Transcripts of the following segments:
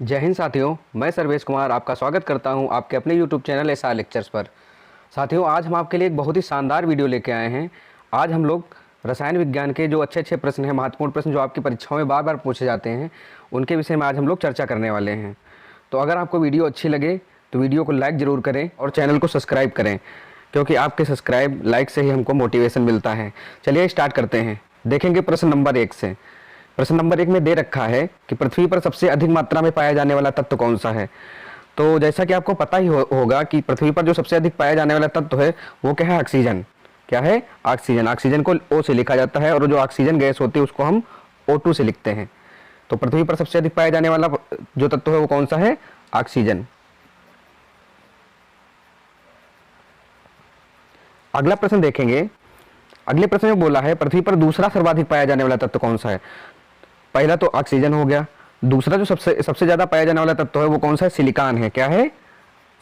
जय हिंद साथियों, मैं सर्वेश कुमार आपका स्वागत करता हूं आपके अपने YouTube चैनल एसआर लेक्चर्स पर। साथियों, आज हम आपके लिए एक बहुत ही शानदार वीडियो लेके आए हैं। आज हम लोग रसायन विज्ञान के जो अच्छे प्रश्न हैं, महत्वपूर्ण प्रश्न जो आपकी परीक्षाओं में बार बार पूछे जाते हैं, उनके विषय में आज हम लोग चर्चा करने वाले हैं। तो अगर आपको वीडियो अच्छी लगे तो वीडियो को लाइक ज़रूर करें और चैनल को सब्सक्राइब करें, क्योंकि आपके सब्सक्राइब लाइक से ही हमको मोटिवेशन मिलता है। चलिए स्टार्ट करते हैं। देखेंगे प्रश्न नंबर 1 से। प्रश्न नंबर 1 में दे रखा है कि पृथ्वी पर सबसे अधिक मात्रा में पाया जाने वाला तत्व कौन सा है। तो जैसा कि आपको पता ही होगा कि पृथ्वी पर जो सबसे अधिक पाया जाने वाला तत्व है वो क्या है? ऑक्सीजन। क्या है? ऑक्सीजन। ऑक्सीजन को O से लिखा जाता है और जो ऑक्सीजन गैस होती है उसको हम O2 से लिखते हैं। तो पृथ्वी पर सबसे अधिक पाया जाने वाला जो तत्व है वो कौन सा है? ऑक्सीजन। अगला प्रश्न देखेंगे। अगले प्रश्न में बोला है पृथ्वी पर दूसरा सर्वाधिक पाया जाने वाला तत्व कौन सा है। पहला तो ऑक्सीजन हो गया, दूसरा जो सबसे ज्यादा पाया जाने वाला तत्व है वो कौन सा है? सिलिकॉन है। क्या है?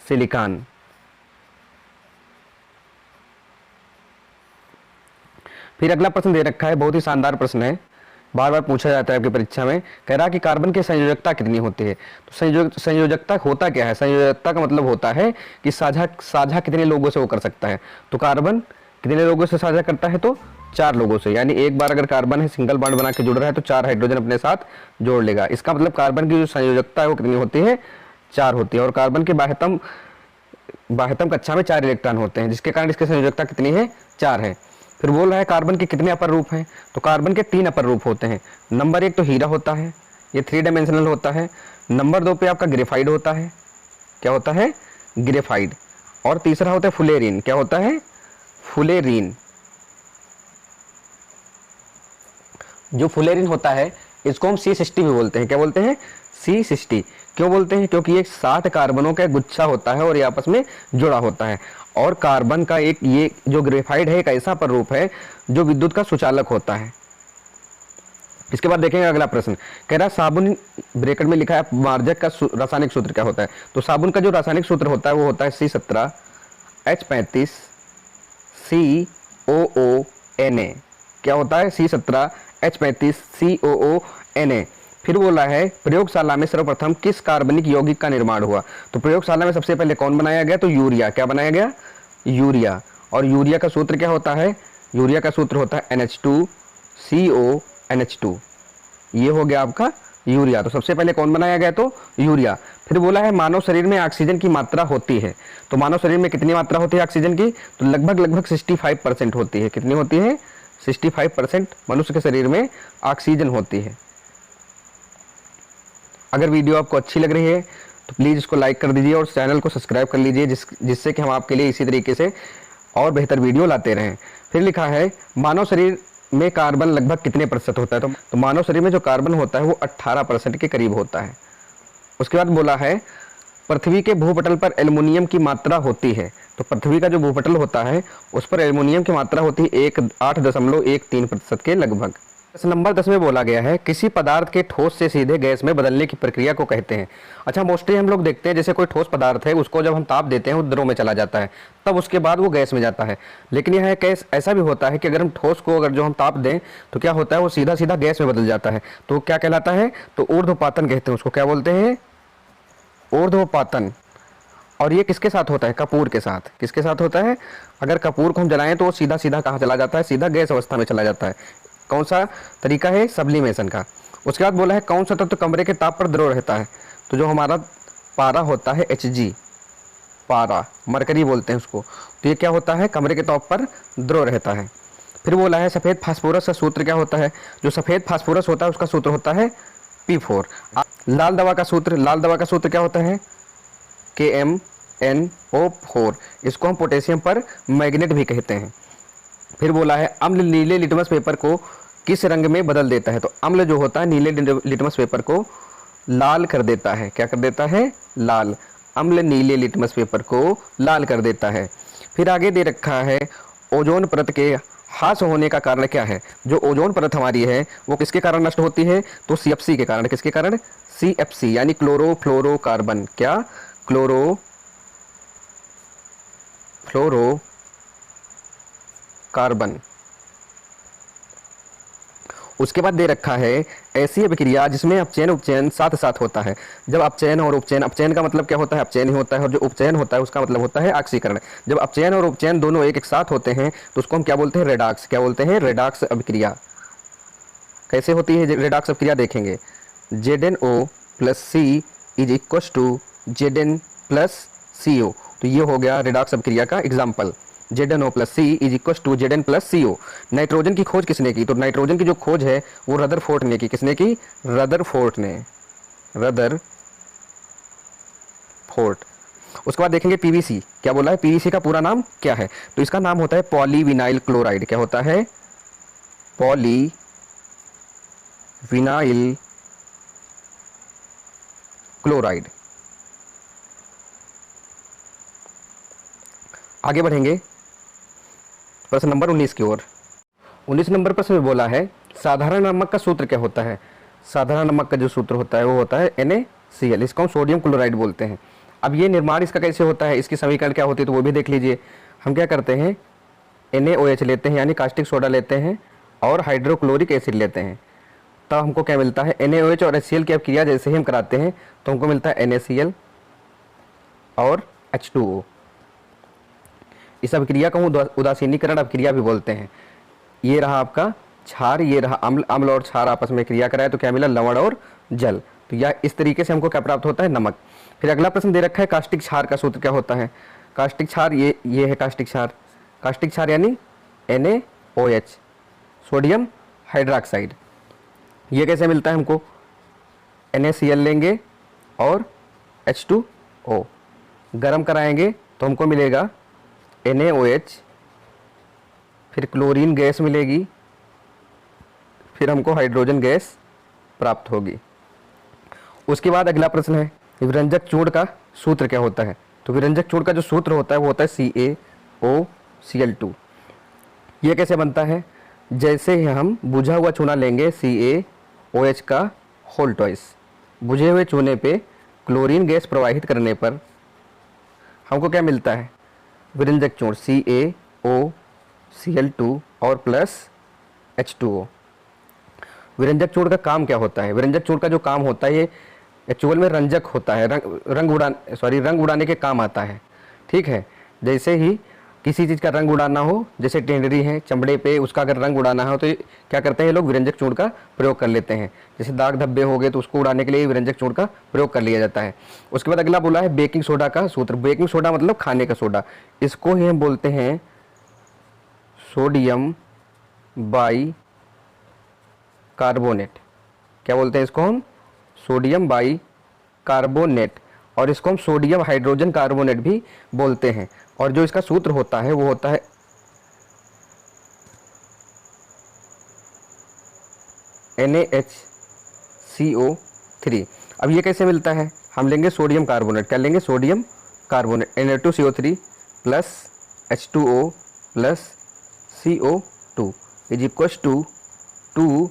सिलिकॉन। फिर अगला प्रश्न दे रखा है, बहुत ही शानदार प्रश्न है, बार बार पूछा जाता है आपकी परीक्षा में। कह रहा कि कार्बन की संयोजकता कितनी होती है। तो संयोजकता होता क्या है? संयोजकता का मतलब होता है कि साझा कितने लोगों से वो कर सकता है। तो कार्बन कितने लोगों से साझा करता है? तो 4 लोगों से। यानी एक बार अगर कार्बन है सिंगल बॉन्ड बना के जुड़ रहा है तो 4 हाइड्रोजन अपने साथ जोड़ लेगा। इसका मतलब कार्बन की जो संयोजकता है वो कितनी होती है? 4 होती है। और कार्बन के बाह्यतम कक्षा में 4 इलेक्ट्रॉन होते हैं, जिसके कारण इसकी संयोजकता कितनी है? 4 है। फिर बोल रहा है कार्बन के कितने अपर रूप हैं। तो कार्बन के 3 अपर रूप होते हैं। नंबर 1 तो हीरा होता है, ये 3 डायमेंशनल होता है। नंबर 2 पे आपका ग्रेफाइड होता है। क्या होता है? ग्रेफाइड। और तीसरा होता है फुलेरिन। क्या होता है? फुलेरिन। जो फुलेरिन होता है इसको हम C60 भी बोलते हैं। क्या बोलते हैं? C60। क्यों बोलते हैं? क्योंकि ये 60 कार्बनों का गुच्छा होता है और ये आपस में जुड़ा होता है। और कार्बन का एक ये जो ग्रेफाइड है एक ऐसा प्ररूप है जो विद्युत का सुचालक होता है। इसके बाद देखेंगे अगला प्रश्न। कह रहा साबुन, ब्रैकेट में लिखा है मार्जक का रासायनिक सूत्र क्या होता है। तो साबुन का जो रासायनिक सूत्र होता है वो होता है C17H35 COONA। क्या होता है? C17H35 COONA। फिर बोला है प्रयोगशाला में सर्वप्रथम किस कार्बनिक यौगिक का निर्माण हुआ। तो प्रयोगशाला में सबसे पहले कौन बनाया गया? तो यूरिया। क्या बनाया गया? यूरिया। और यूरिया का सूत्र क्या होता है? यूरिया का सूत्र होता है NH2CONH2। ये हो गया आपका यूरिया। तो सबसे पहले कौन बनाया गया? तो यूरिया। फिर बोला है मानव शरीर में ऑक्सीजन की मात्रा होती है। तो मानव शरीर में कितनी मात्रा होती है ऑक्सीजन की? तो लगभग 65% होती है। कितनी होती है? 65% मनुष्य के शरीर में ऑक्सीजन होती है। अगर वीडियो आपको अच्छी लग रही है तो प्लीज़ इसको लाइक कर दीजिए और चैनल को सब्सक्राइब कर लीजिए, जिससे कि हम आपके लिए इसी तरीके से और बेहतर वीडियो लाते रहें। फिर लिखा है मानव शरीर में कार्बन लगभग कितने प्रतिशत होता है। तो मानव शरीर में जो कार्बन होता है वो 18% के करीब होता है। उसके बाद बोला है पृथ्वी के भूपटल पर एल्युमिनियम की मात्रा होती है। तो पृथ्वी का जो भूपटल होता है उस पर एल्युमिनियम की मात्रा होती है 8.13% के लगभग। प्रश्न नंबर 10 में बोला गया है किसी पदार्थ के ठोस से सीधे गैस में बदलने की प्रक्रिया को कहते हैं। अच्छा, मोस्टली हम लोग देखते हैं जैसे कोई ठोस पदार्थ है उसको जब हम ताप देते हैं वो द्रव में चला जाता है, तब उसके बाद वो गैस में जाता है। लेकिन यह केस ऐसा भी होता है कि अगर हम ठोस को जो हम ताप दें तो क्या होता है? वो सीधा सीधा गैस में बदल जाता है। तो क्या कहलाता है? तो ऊर्ध्वपातन कहते हैं उसको। क्या बोलते हैं? ऊर्ध्वपातन। और ये किसके साथ होता है? कपूर के साथ। किसके साथ होता है? अगर कपूर को हम जलाएं तो वो सीधा सीधा कहाँ चला जाता है? सीधा गैस अवस्था में चला जाता है। कौन सा तरीका है? सब्लिमेशन का। उसके बाद बोला है कौन सा तत्व कमरे के ताप पर द्रव रहता है। तो जो हमारा पारा होता है Hg, पारा, मरकरी बोलते हैं उसको। तो ये क्या होता है? कमरे के ताप पर द्रव रहता है। फिर बोला है सफ़ेद फास्फोरस का सूत्र क्या होता है। जो सफ़ेद फास्फोरस होता है उसका सूत्र होता है P4। लाल दवा का सूत्र क्या होता है? KMnO4। इसको हम पोटेशियम पर मैग्नेट भी कहते हैं। फिर बोला है अम्ल नीले लिटमस पेपर को किस रंग में बदल देता है। तो अम्ल जो होता है नीले लिटमस पेपर को लाल कर देता है। क्या कर देता है? लाल। अम्ल नीले लिटमस पेपर को लाल कर देता है। फिर आगे दे रखा है ओजोन परत के ह्रास होने का कारण क्या है। जो ओजोन परत हमारी है वो किसके कारण नष्ट होती है? तो CFC के कारण। किसके कारण? CFC यानी क्लोरोफ्लोरोकार्बन। क्या? क्लोरोफ्लोरोकार्बन। उसके बाद दे रखा है ऐसी अभिक्रिया जिसमें अपचयन उपचयन साथ साथ होता है। जब अपचयन और उपचयन, अपचयन का मतलब क्या होता है, अपचयन ही होता है, और जो उपचयन होता है उसका मतलब होता है ऑक्सीकरण। जब अपचयन और उपचयन दोनों एक साथ होते हैं तो उसको हम क्या बोलते हैं, रेडॉक्स। क्या बोलते हैं, रेडॉक्स अभिक्रिया। कैसे होती है रेडॉक्स अभिक्रिया देखेंगे। ZnO plus C is equal to Zn plus CO। तो ये हो गया रेडॉक्स अभिक्रिया का example. ZnO plus C is equal to Zn plus CO। Nitrogen की खोज किसने की, तो नाइट्रोजन की जो खोज है वो रदरफोर्ड ने की। किसने की, रदरफोर्ड ने, रदरफोर्ड। उसके बाद देखेंगे PVC। क्या बोला है, PVC का पूरा नाम क्या है, तो इसका नाम होता है पॉलीविनाइल क्लोराइड। क्या होता है, पॉलीविनाइल क्लोराइड। आगे बढ़ेंगे प्रश्न नंबर 19 की ओर। 19 नंबर प्रश्न में बोला है साधारण नमक का सूत्र क्या होता है। साधारण नमक का जो सूत्र होता है वो होता है NaCl। इसको हम सोडियम क्लोराइड बोलते हैं। अब ये निर्माण इसका कैसे होता है, इसकी समीकरण क्या होती है, तो वो भी देख लीजिए। हम क्या करते हैं, NaOH लेते हैं यानी कास्टिक सोडा लेते हैं और हाइड्रोक्लोरिक एसिड लेते हैं, तब हमको क्या मिलता है, NaOH और HCl की अभिक्रिया जैसे ही हम कराते हैं तो हमको मिलता है NaCl और H2O। इस अभिक्रिया को उदासीनीकरण अभिक्रिया भी बोलते हैं। ये रहा आपका क्षार, ये रहा अम्ल। अम्ल और क्षार आपस में क्रिया कराए तो क्या मिला, लवण और जल। तो यह इस तरीके से हमको क्या प्राप्त होता है, नमक। फिर अगला प्रश्न दे रखा है कास्टिक क्षार का सूत्र क्या होता है। कास्टिक क्षार ये है कास्टिक क्षार। कास्टिक क्षार यानी NaOH सोडियम हाइड्रोक्साइड। ये कैसे मिलता है हमको, NaCl लेंगे और H2O गर्म कराएंगे तो हमको मिलेगा NaOH, फिर क्लोरीन गैस मिलेगी, फिर हमको हाइड्रोजन गैस प्राप्त होगी। उसके बाद अगला प्रश्न है विरंजक चूर्ण का सूत्र क्या होता है। तो विरंजक चूर्ण का जो सूत्र होता है वो होता है CaOCl2। ये कैसे बनता है, जैसे ही हम बुझा हुआ चूना लेंगे CaOH का होल ट्वाइस, बुझे हुए चूने पे क्लोरीन गैस प्रवाहित करने पर हमको क्या मिलता है, विरंजक चूर्ण CaOCl2 और प्लस H2O। विरंजक चूर्ण का काम क्या होता है, विरंजक चूर्ण का जो काम होता है ये एक्चुअल में रंजक होता है, रंग उड़ाने के काम आता है। ठीक है, जैसे ही किसी चीज़ का रंग उड़ाना हो, जैसे टेंडरी है चमड़े पे, उसका अगर रंग उड़ाना हो तो क्या करते हैं लोग, विरंजक चूर्ण का प्रयोग कर लेते हैं। जैसे दाग धब्बे हो गए तो उसको उड़ाने के लिए विरंजक चूर्ण का प्रयोग कर लिया जाता है। उसके बाद अगला बोला है बेकिंग सोडा का सूत्र। बेकिंग सोडा मतलब खाने का सोडा, इसको ही हम बोलते हैं सोडियम बाई कार्बोनेट। क्या बोलते हैं इसको हम, सोडियम बाई कार्बोनेट, और इसको हम सोडियम हाइड्रोजन कार्बोनेट भी बोलते हैं। और जो इसका सूत्र होता है वो होता है NaHCO3। अब ये कैसे मिलता है, हम लेंगे सोडियम कार्बोनेट। क्या लेंगे, sodium carbonate Na2CO3 plus H2O plus CO2 is equal to 2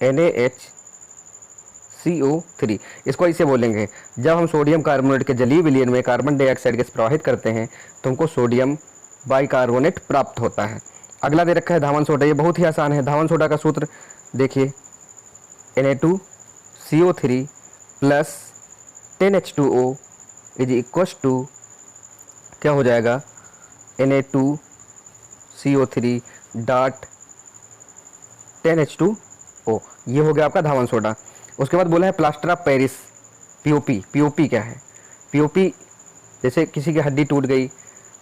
NaHCO3। इसको इसे बोलेंगे, जब हम सोडियम कार्बोनेट के जलीय विलयन में कार्बन डाइऑक्साइड गैस प्रवाहित करते हैं तो हमको सोडियम बाइकार्बोनेट प्राप्त होता है। अगला दे रखा है धावन सोडा। ये बहुत ही आसान है। धावन सोडा का सूत्र देखिए, Na2CO3 plus 10H2O is equal to क्या हो जाएगा, Na2CO3 डॉट 10H2O। ये हो गया आपका धावन सोडा। उसके बाद बोला है plaster of Paris, POP। POP क्या है, POP जैसे किसी की हड्डी टूट गई,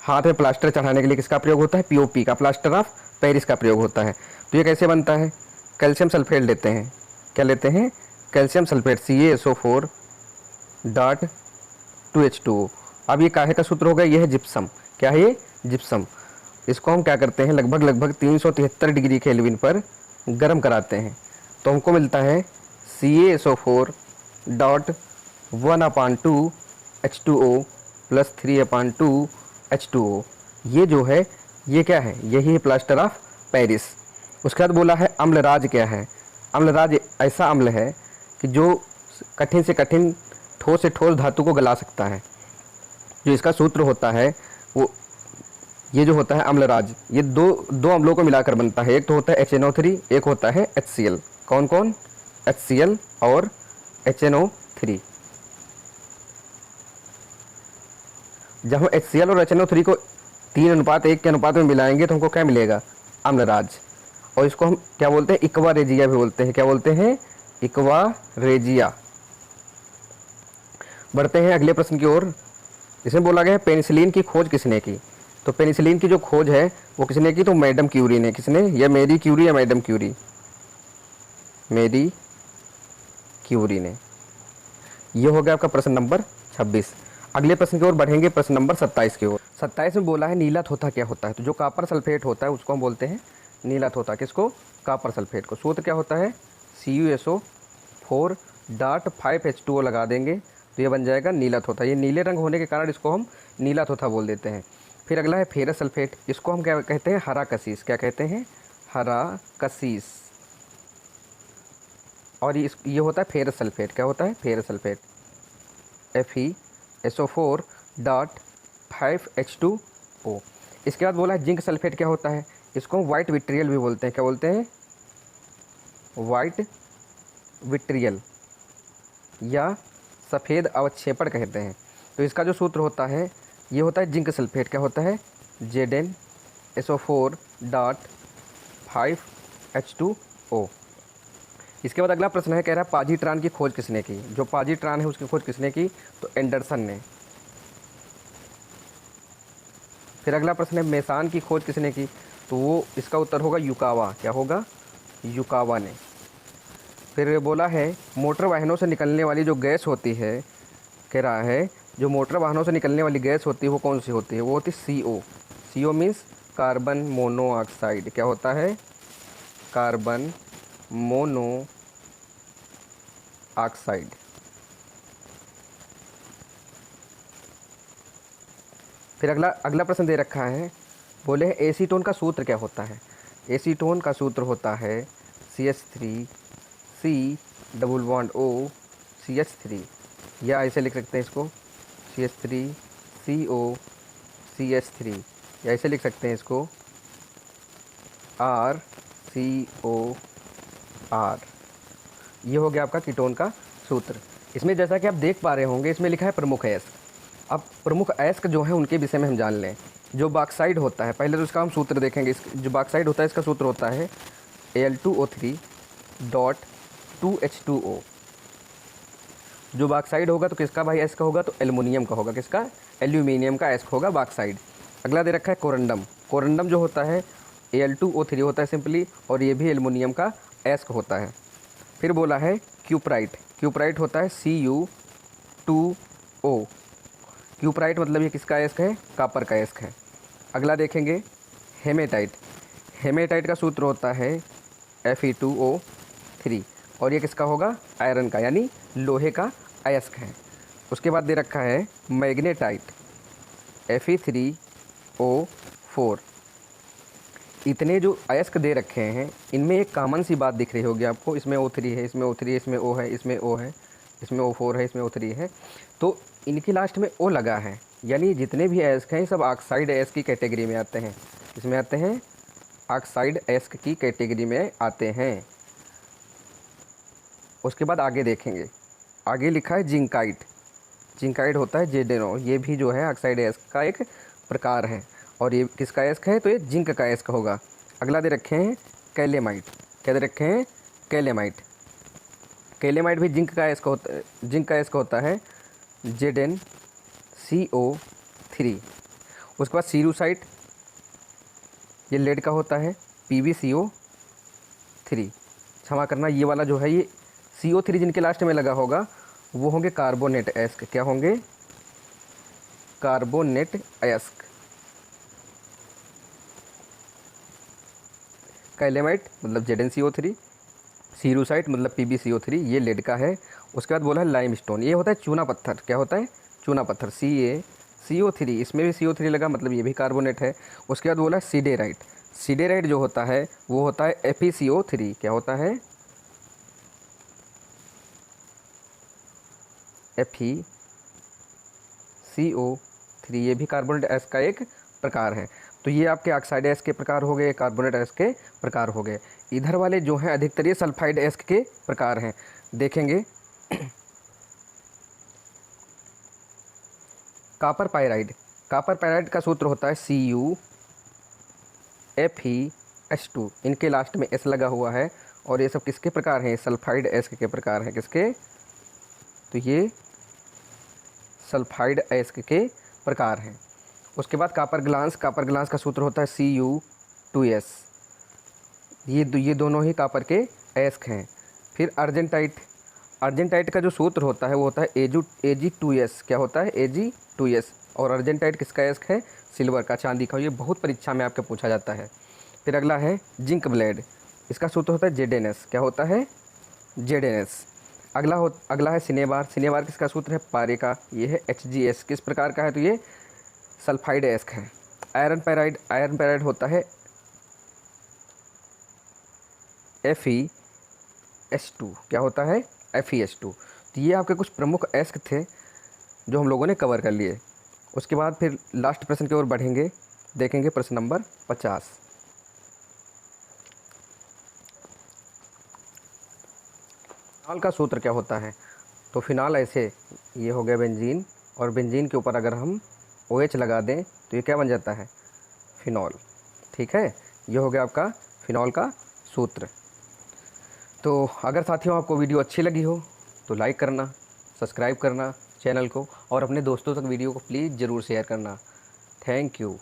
हाथ में प्लास्टर चढ़ाने के लिए किसका प्रयोग होता है, POP का, प्लास्टर ऑफ पेरिस का प्रयोग होता है। तो ये कैसे बनता है, कैल्शियम सल्फेट लेते हैं। क्या लेते हैं, calcium sulphate CaSO4 dot 2H2O। अब ये काहे का सूत्र होगा, ये है जिप्सम। क्या है ये, जिप्सम। इसको हम क्या करते हैं, लगभग 373 डिग्री केल्विन पर गर्म कराते हैं तो हमको मिलता है CaSO4 dot 1/2 H2O plus 3/2 H2O। ये जो है ये क्या है, यही है प्लास्टर ऑफ पेरिस। उसके बाद बोला है अम्लराज क्या है। अम्लराज ऐसा अम्ल है कि जो कठिन से कठिन, ठोस से ठोस धातु को गला सकता है। जो इसका सूत्र होता है वो ये जो होता है अम्लराज, ये दो अम्लों को मिलाकर बनता है। एक तो होता है HNO3, एक होता है HCl। कौन कौन, HCl और HNO3। जब हम HCl और HNO3 को 3:1 के अनुपात में मिलाएंगे तो हमको क्या मिलेगा? अम्लराज। और इसको हम क्या बोलते हैं? इक्वा रेजिया भी बोलते हैं। क्या बोलते हैं? इक्वा रेजिया। बढ़ते हैं अगले प्रश्न की ओर। इसमें बोला गया है पेनिसिलिन की खोज किसने की? तो पेनिसिलिन की जो खोज है वो किसने की? तो मैडम क्यूरी ने। किसने? या मेरी क्यूरी या मैडम क्यूरी? मेरी क्यूरी ने। ये हो गया आपका प्रश्न नंबर 26। अगले प्रश्न की ओर बढ़ेंगे, प्रश्न नंबर 27 की ओर। 27 में बोला है नीला थोथा क्या होता है? तो जो कॉपर सल्फेट होता है उसको हम बोलते हैं नीला थोथा। किसको? कॉपर सल्फेट को। सूत्र क्या होता है? CuSO4.5H2O लगा देंगे तो ये बन जाएगा नीला थोथा। ये नीले रंग होने के कारण इसको हम नीला थोथा बोल देते हैं। फिर अगला है फेरस सल्फेट। इसको हम क्या कहते हैं? हरा कसीस। क्या कहते हैं? हरा कसीस। और ये होता है फेरस सल्फेट। क्या होता है? Ferrous sulphate. FeSO4.5H2O। इसके बाद बोला है जिंक सल्फेट क्या होता है? इसको हम वाइट विट्रियल भी बोलते हैं। क्या बोलते हैं? वाइट विट्रियल या सफ़ेद अवक्षेपण कहते हैं। तो इसका जो सूत्र होता है ये होता है जिंक सल्फेट। क्या होता है? ZnSO4.5H2O। इसके बाद अगला प्रश्न है, कह रहा है पाजीट्रान की खोज किसने की? जो पाजीट्रान है उसकी खोज किसने की? तो एंडरसन ने। फिर अगला प्रश्न है मेसान की खोज किसने की? तो वो इसका उत्तर होगा युकावा। क्या होगा? युकावा ने। फिर बोला है मोटर वाहनों से निकलने वाली जो गैस होती है, कह रहा है जो मोटर वाहनों से निकलने वाली गैस होती है वो कौन सी होती है? वो होती है CO। CO means carbon monoxide. क्या होता है? Carbon monoxide. फिर अगला प्रश्न दे रखा है, बोले हैं एसीटोन का सूत्र क्या होता है? एसीटोन का सूत्र होता है CH3COOCH3, या ऐसे लिख सकते हैं इसको CH3COCH3, या ऐसे लिख सकते हैं इसको RCOR। ये हो गया आपका कीटोन का सूत्र। इसमें जैसा कि आप देख पा रहे होंगे इसमें लिखा है प्रमुख अयस्क। अब प्रमुख अयस्क जो है उनके विषय में हम जान लें। जो बॉक्साइड होता है, पहले तो इसका हम सूत्र देखेंगे। जो बॉक्साइड होता है इसका सूत्र होता है Al2O3.2H2O। जो बॉक्साइड होगा तो किसका भाई अयस्क होगा? तो एल्युमिनियम का होगा। किसका? एल्यूमिनियम का अयस्क होगा बॉक्साइड। अगला दे रखा है कोरंडम। कोरंडम जो होता है Al2O3 होता है सिंपली, और ये भी एल्युमिनियम का अयस्क होता है। फिर बोला है क्यूप्राइट। क्यूप्राइट होता है Cu2O। क्यूप्राइट मतलब ये किसका अयस्क है? कॉपर का अयस्क है। अगला देखेंगे हेमेटाइट। हेमेटाइट का सूत्र होता है Fe2O3, और ये किसका होगा? आयरन का, यानी लोहे का अयस्क है। उसके बाद दे रखा है मैग्नेटाइट Fe3O4। इतने जो अयस्क दे रखे हैं इनमें एक कॉमन सी बात दिख रही होगी आपको। इसमें O3 है, इसमें O3 है, इसमें O है, इसमें O है, इसमें O4 है, इसमें O3 है, तो इनकी लास्ट में O लगा है। यानी जितने भी अयस्क हैं सब ऑक्साइड अयस्क की कैटेगरी में आते हैं। इसमें आते हैं ऑक्साइड अयस्क की कैटेगरी में आते हैं। उसके बाद आगे देखेंगे, आगे लिखा है जिंकाइट। जिंकाइट होता है ZnO। ये भी जो है ऑक्साइड अयस्क का एक प्रकार है, और ये किसका अयस्क है? तो ये जिंक का अयस्क होगा। अगला दे रखे हैं कैलेमाइट। क्या दे रखे हैं? कैलेमाइट। कैलेमाइट भी जिंक का अयस्क होता है। जिंक का अयस्क होता है ZnCO3। उसके बाद सीरूसाइट, ये लेड का होता है PbCO3। क्षमा करना, ये वाला जो है ये CO3 जिनके लास्ट में लगा होगा वो होंगे कार्बोनेट अयस्क। क्या होंगे? कार्बोनेट अयस्क। कैलेमाइट मतलब ZnCO3, सीरूसाइट मतलब PbCO3, ये लेड का है। उसके बाद बोला है लाइमस्टोन। ये होता है चूना पत्थर। क्या होता है? चूना पत्थर CaCO3, इसमें भी CO3 लगा मतलब ये भी कार्बोनेट है। उसके बाद बोला है सीडेराइट। सीडेराइट जो होता है वो होता है FeCO3। क्या होता है? FeCO3, ये भी कार्बोनेट अयस्क का एक प्रकार है। तो ये आपके ऑक्साइड अयस्क के प्रकार हो गए, कार्बोनेट अयस्क के प्रकार हो गए। इधर वाले जो हैं अधिकतर ये सल्फाइड एस्क के प्रकार हैं। देखेंगे कॉपर पायराइड, कॉपर पायराइड का सूत्र होता है CuFeS2, इनके लास्ट में S लगा हुआ है। और ये सब किसके प्रकार हैं? सल्फाइड एस्क के प्रकार हैं। किसके? तो ये सल्फाइड एस्क के प्रकार हैं। उसके बाद कॉपर ग्लास, कॉपर ग्लास का सूत्र होता है Cu2S, ये दोनों ही कॉपर के एस्क हैं। फिर अर्जेंटाइट, अर्जेंटाइट का जो सूत्र होता है वो होता है Ag2S। क्या होता है? Ag2S। और अर्जेंटाइट किसका एस्क है? सिल्वर का, चांदी का। ये बहुत परीक्षा में आपके पूछा जाता है। फिर अगला है जिंक ब्लेड, इसका सूत्र होता है Zns। क्या होता है? Zns। अगला है सिनेबार, सिनेबार किसका सूत्र है? पारे का, ये है Hgs। किस प्रकार का है? तो ये सल्फाइड एस्क है। आयरन पैराइड, आयरन पैराइड होता है FeS2। क्या होता है? FeS2। तो ये आपके कुछ प्रमुख एस्क थे जो हम लोगों ने कवर कर लिए। उसके बाद फिर लास्ट प्रश्न की ओर बढ़ेंगे, देखेंगे प्रश्न नंबर 50। फिनॉल का सूत्र क्या होता है? तो फिनॉल ऐसे, ये हो गया बेंजीन, और बेंजीन के ऊपर अगर हम OH लगा दें तो ये क्या बन जाता है? फिनॉल। ठीक है, ये हो गया आपका फिनॉल का सूत्र। तो अगर साथियों आपको वीडियो अच्छी लगी हो तो लाइक करना, सब्सक्राइब करना चैनल को, और अपने दोस्तों तक वीडियो को प्लीज़ ज़रूर शेयर करना। Thank you.